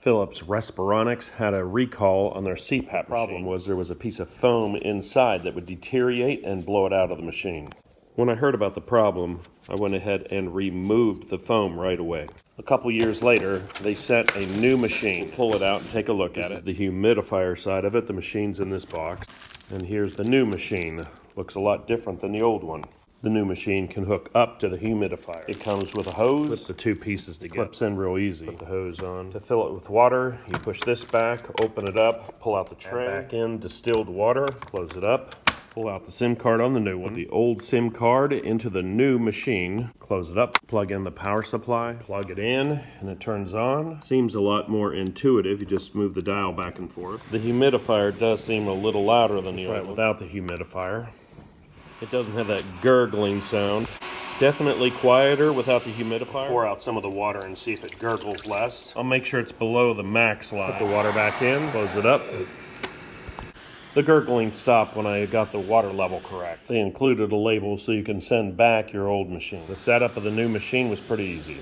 Phillips Respironics had a recall on their CPAP machine. The problem was there was a piece of foam inside that would deteriorate and blow it out of the machine. When I heard about the problem, I went ahead and removed the foam right away. A couple years later, they sent a new machine. Pull it out and take a look at it. The humidifier side of it, the machine's in this box. And here's the new machine. Looks a lot different than the old one. The new machine can hook up to the humidifier. It comes with a hose. Put the two pieces together. Clips in real easy. Put the hose on. To fill it with water, you push this back, open it up, pull out the tray. Add back in distilled water, close it up. Pull out the SIM card on the new one. Put the old SIM card into the new machine. Close it up. Plug in the power supply. Plug it in and it turns on. Seems a lot more intuitive. You just move the dial back and forth. The humidifier does seem a little louder than the old one without the humidifier. It doesn't have that gurgling sound. Definitely quieter without the humidifier. Pour out some of the water and see if it gurgles less. I'll make sure it's below the max line. Put the water back in, close it up. The gurgling stopped when I got the water level correct. They included a label so you can send back your old machine. The setup of the new machine was pretty easy.